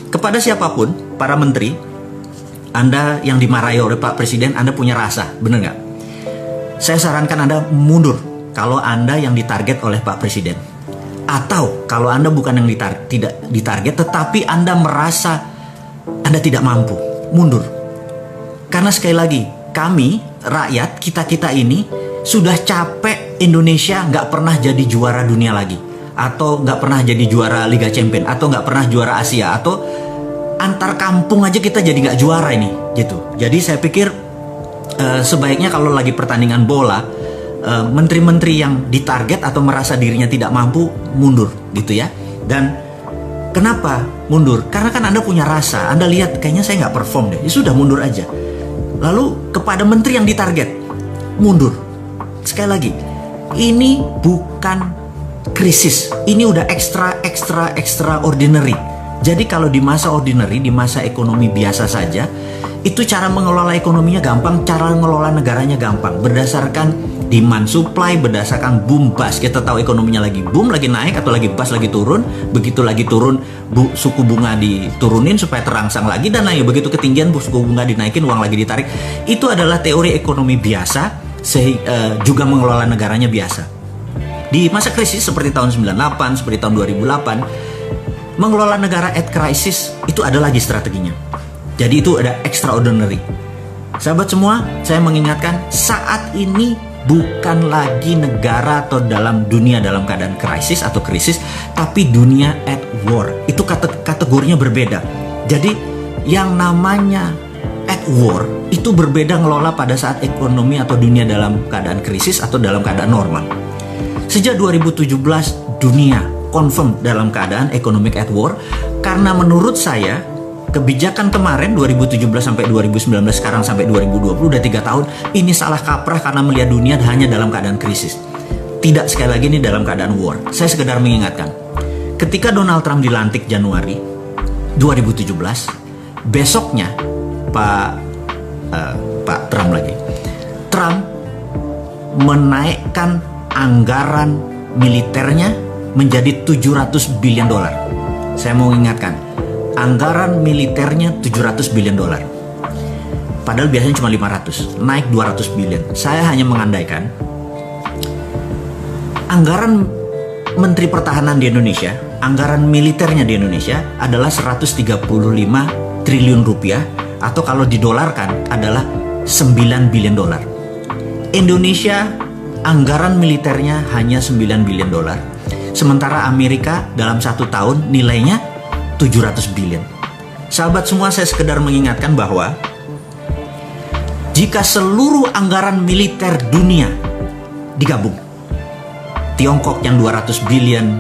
Kepada siapapun, para menteri, Anda yang dimarahi oleh Pak Presiden, Anda punya rasa, benar nggak? Saya sarankan Anda mundur kalau Anda yang ditarget oleh Pak Presiden. Atau kalau Anda bukan yang tidak ditarget, tetapi Anda merasa Anda tidak mampu, mundur. Karena sekali lagi, kami, rakyat, kita ini sudah capek Indonesia nggak pernah jadi juara dunia lagi. Atau nggak pernah jadi juara Liga Champions, atau nggak pernah juara Asia, atau antar kampung aja kita jadi nggak juara ini, gitu. Jadi saya pikir sebaiknya kalau lagi pertandingan bola, menteri-menteri yang ditarget atau merasa dirinya tidak mampu mundur, gitu ya. Dan kenapa mundur? Karena kan Anda punya rasa, Anda lihat kayaknya saya nggak perform deh, ya sudah mundur aja. Lalu kepada menteri yang ditarget, mundur. Sekali lagi, ini bukan krisis, ini udah extraordinary. Jadi kalau di masa ordinary, di masa ekonomi biasa saja, itu cara mengelola ekonominya gampang, cara mengelola negaranya gampang. Berdasarkan demand supply, berdasarkan boom bust. Kita tahu ekonominya lagi boom, lagi naik, atau lagi bust, lagi turun. Begitu lagi turun, suku bunga diturunin supaya terangsang lagi, dan lain. Begitu ketinggian, suku bunga dinaikin, uang lagi ditarik. Itu adalah teori ekonomi biasa, juga mengelola negaranya biasa. Di masa krisis seperti tahun 98, seperti tahun 2008, mengelola negara at crisis itu ada lagi strateginya. Jadi itu ada extraordinary. Sahabat semua, saya mengingatkan saat ini bukan lagi negara atau dalam dunia dalam keadaan krisis atau krisis, tapi dunia at war. Itu kategorinya berbeda. Jadi yang namanya at war itu berbeda ngelola pada saat ekonomi atau dunia dalam keadaan krisis atau dalam keadaan normal. Sejak 2017 dunia confirm dalam keadaan economic at war, karena menurut saya kebijakan kemarin 2017 sampai 2019, sekarang sampai 2020 udah 3 tahun, ini salah kaprah karena melihat dunia hanya dalam keadaan krisis. Tidak, sekali lagi ini dalam keadaan war. Saya sekedar mengingatkan, ketika Donald Trump dilantik Januari 2017, besoknya Pak Trump menaikkan anggaran militernya menjadi 700 billion dolar. Saya mau ingatkan, anggaran militernya 700 billion dolar. Padahal biasanya cuma 500, naik 200 billion. Saya hanya mengandaikan anggaran Menteri Pertahanan di Indonesia, anggaran militernya di Indonesia adalah 135 triliun rupiah, atau kalau didolarkan adalah 9 billion dolar. Indonesia anggaran militernya hanya 9 billion dolar. Sementara Amerika dalam 1 tahun nilainya 700 billion. Sahabat semua, saya sekedar mengingatkan bahwa jika seluruh anggaran militer dunia digabung, Tiongkok yang 200 billion,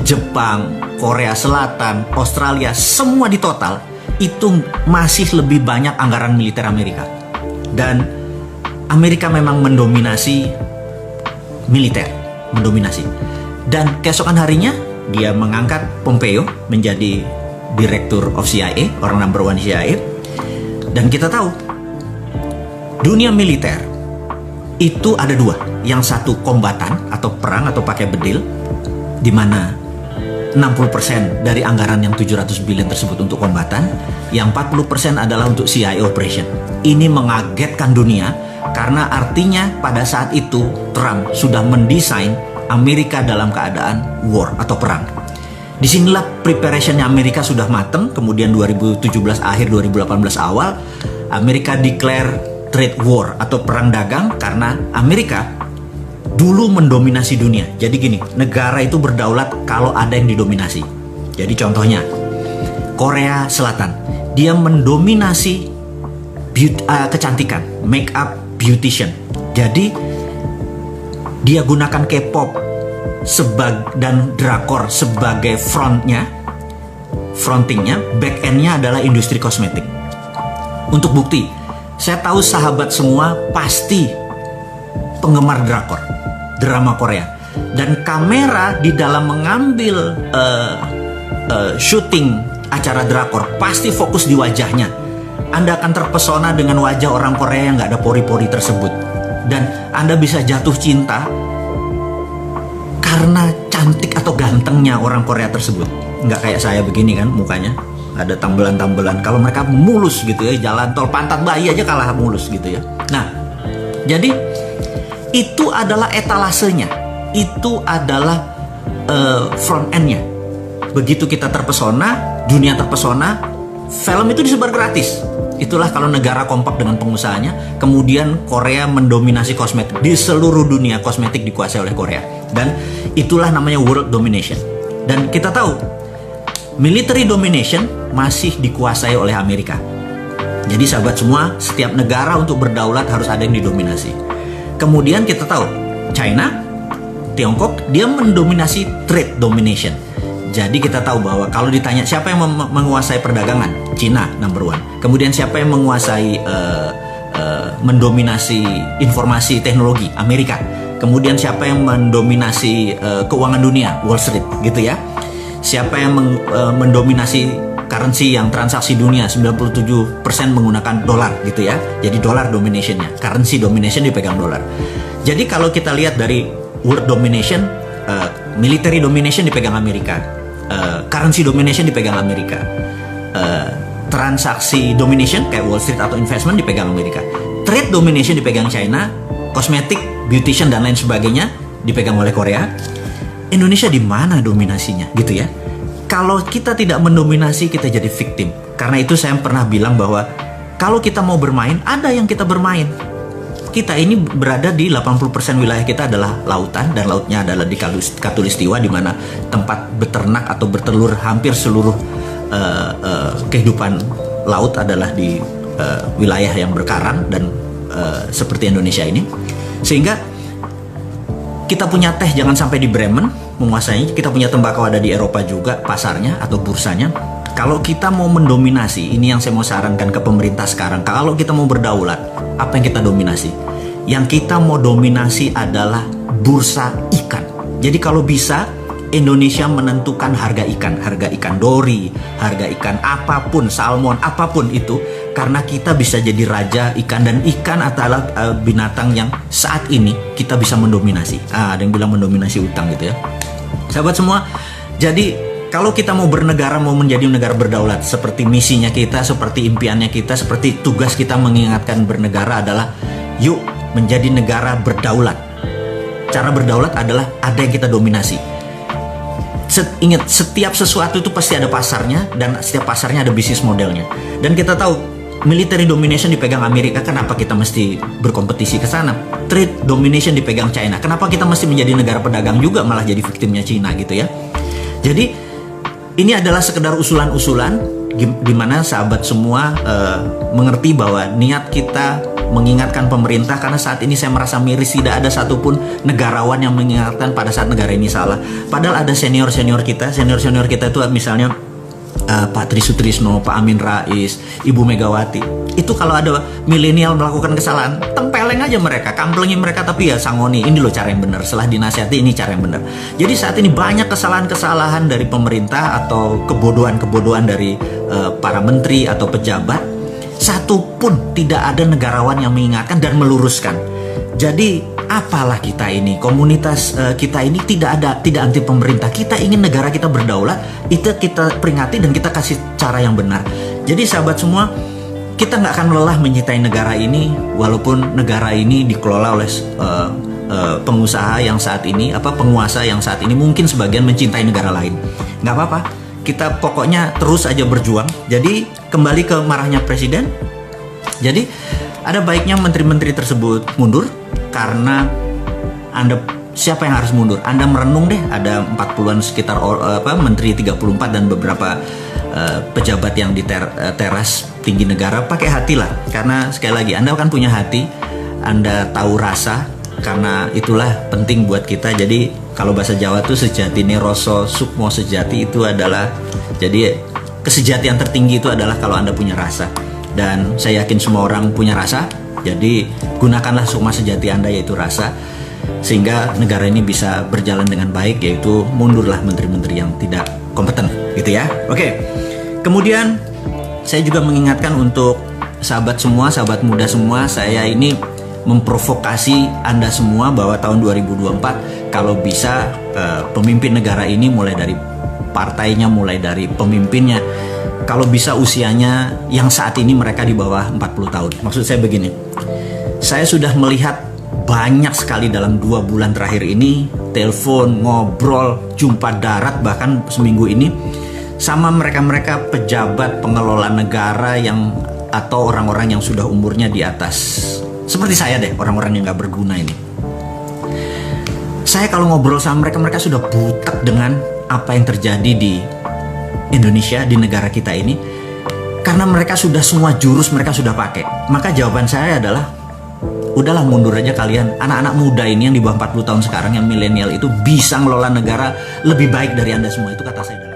Jepang, Korea Selatan, Australia, semua di total, itu masih lebih banyak anggaran militer Amerika. Dan Amerika memang mendominasi militer, mendominasi. Dan keesokan harinya dia mengangkat Pompeo menjadi Direktur of CIA, orang number one CIA. Dan kita tahu dunia militer itu ada 2. Yang satu kombatan atau perang atau pakai bedil, di mana 60% dari anggaran yang 700 billion tersebut untuk kombatan, yang 40% adalah untuk CIA operation. Ini mengagetkan dunia. Karena artinya pada saat itu Trump sudah mendesain Amerika dalam keadaan war atau perang. Disinilah preparationnya Amerika sudah matang. Kemudian 2017 akhir 2018 awal Amerika declare trade war atau perang dagang, karena Amerika dulu mendominasi dunia. Jadi gini, negara itu berdaulat kalau ada yang didominasi. Jadi contohnya Korea Selatan, dia mendominasi kecantikan, make up, beautician. Jadi dia gunakan K-pop dan drakor sebagai frontingnya, back endnya adalah industri kosmetik. Untuk bukti, saya tahu sahabat semua pasti penggemar drakor, drama Korea, dan kamera di dalam mengambil syuting acara drakor pasti fokus di wajahnya. Anda akan terpesona dengan wajah orang Korea yang gak ada pori-pori tersebut. Dan Anda bisa jatuh cinta karena cantik atau gantengnya orang Korea tersebut. Nggak kayak saya begini kan mukanya, ada tambelan-tambelan. Kalau mereka mulus gitu ya, jalan tol pantat bayi aja kalah mulus gitu ya. Nah, jadi itu adalah etalasenya, itu adalah front end-nya. Begitu kita terpesona, dunia terpesona, film itu disebar gratis. Itulah kalau negara kompak dengan pengusahanya. Kemudian Korea mendominasi kosmetik. Di seluruh dunia kosmetik dikuasai oleh Korea. Dan itulah namanya world domination. Dan kita tahu military domination masih dikuasai oleh Amerika. Jadi sahabat semua, setiap negara untuk berdaulat harus ada yang didominasi. Kemudian kita tahu China, Tiongkok, dia mendominasi trade domination. Jadi kita tahu bahwa kalau ditanya siapa yang menguasai perdagangan, Cina number one. Kemudian siapa yang menguasai mendominasi informasi teknologi, Amerika. Kemudian siapa yang mendominasi keuangan dunia, Wall Street, gitu ya. Siapa yang mendominasi currency yang transaksi dunia, 97% menggunakan dolar, gitu ya. Jadi dolar dominationnya, currency domination dipegang dolar. Jadi kalau kita lihat dari world domination, military domination dipegang Amerika. Currency domination dipegang Amerika, transaksi domination kayak Wall Street atau investment dipegang Amerika, trade domination dipegang China, kosmetik, beautician dan lain sebagainya dipegang oleh Korea. Indonesia di mana dominasinya gitu ya? Kalau kita tidak mendominasi, kita jadi victim. Karena itu saya pernah bilang bahwa kalau kita mau bermain, ada yang kita bermain. Kita ini berada di 80% wilayah kita adalah lautan, dan lautnya adalah di Khatulistiwa, di mana tempat beternak atau bertelur hampir seluruh kehidupan laut adalah di wilayah yang berkarang dan seperti Indonesia ini. Sehingga kita punya teh jangan sampai di Bremen menguasainya, kita punya tembakau ada di Eropa juga pasarnya atau bursanya. Kalau kita mau mendominasi, ini yang saya mau sarankan ke pemerintah sekarang. Kalau kita mau berdaulat, apa yang kita dominasi? Yang kita mau dominasi adalah bursa ikan. Jadi kalau bisa, Indonesia menentukan harga ikan dori, harga ikan apapun, salmon, apapun itu. Karena kita bisa jadi raja ikan, dan ikan adalah binatang yang saat ini kita bisa mendominasi. Ada yang bilang mendominasi utang gitu ya. Sahabat semua, jadi kalau kita mau bernegara, mau menjadi negara berdaulat, seperti misinya kita, seperti impiannya kita, seperti tugas kita mengingatkan bernegara adalah yuk menjadi negara berdaulat. Cara berdaulat adalah ada yang kita dominasi. Ingat, setiap sesuatu itu pasti ada pasarnya, dan setiap pasarnya ada bisnis modelnya. Dan kita tahu military domination dipegang Amerika, kenapa kita mesti berkompetisi ke sana? Trade domination dipegang China, kenapa kita mesti menjadi negara pedagang juga malah jadi victimnya China gitu ya. Jadi ini adalah sekedar usulan-usulan di mana sahabat semua mengerti bahwa niat kita mengingatkan pemerintah, karena saat ini saya merasa miris tidak ada satupun negarawan yang mengingatkan pada saat negara ini salah. Padahal ada senior-senior kita itu misalnya Pak Tri Sutrisno, Pak Amin Rais, Ibu Megawati. Itu kalau ada milenial melakukan kesalahan, tempeleng aja mereka, kamplengi mereka, tapi ya sangoni, ini loh cara yang benar. Setelah dinasihati, ini cara yang benar. Jadi saat ini banyak kesalahan-kesalahan dari pemerintah atau kebodohan-kebodohan dari para menteri atau pejabat. Satu pun tidak ada negarawan yang mengingatkan dan meluruskan. Jadi apalah kita ini, komunitas kita ini tidak anti pemerintah. Kita ingin negara kita berdaulat, itu kita peringati dan kita kasih cara yang benar. Jadi sahabat semua, kita nggak akan lelah mencintai negara ini, walaupun negara ini dikelola oleh pengusaha yang saat ini, penguasa yang saat ini mungkin sebagian mencintai negara lain. Nggak apa-apa, kita pokoknya terus aja berjuang. Jadi kembali ke marahnya presiden. Jadi ada baiknya menteri-menteri tersebut mundur, karena siapa yang harus mundur? Anda merenung deh, ada 40-an sekitar menteri 34 dan beberapa pejabat yang di teras tinggi negara. Pakai hati lah, karena sekali lagi Anda kan punya hati, Anda tahu rasa, karena itulah penting buat kita. Jadi kalau bahasa Jawa tuh sejati neroso sukmo sejati, itu adalah, jadi kesejatian tertinggi itu adalah kalau Anda punya rasa. Dan saya yakin semua orang punya rasa. Jadi gunakanlah sukma sejati Anda, yaitu rasa, sehingga negara ini bisa berjalan dengan baik, yaitu mundurlah menteri-menteri yang tidak kompeten gitu ya. Oke. Kemudian saya juga mengingatkan untuk sahabat semua, sahabat muda semua, saya ini memprovokasi Anda semua bahwa tahun 2024 kalau bisa pemimpin negara ini mulai dari partainya, mulai dari pemimpinnya, kalau bisa usianya yang saat ini mereka di bawah 40 tahun. Maksud saya begini, saya sudah melihat banyak sekali dalam 2 bulan terakhir ini, telepon, ngobrol, jumpa darat bahkan seminggu ini, sama mereka-mereka pejabat pengelola negara yang atau orang-orang yang sudah umurnya di atas. Seperti saya deh, orang-orang yang gak berguna ini. Saya kalau ngobrol sama mereka, mereka sudah butek dengan apa yang terjadi di Indonesia, di negara kita ini. Karena mereka sudah semua jurus mereka sudah pakai. Maka jawaban saya adalah, udahlah mundur aja kalian. Anak-anak muda ini yang di bawah 40 tahun sekarang, yang milenial itu bisa ngelola negara lebih baik dari Anda semua. Itu kata saya.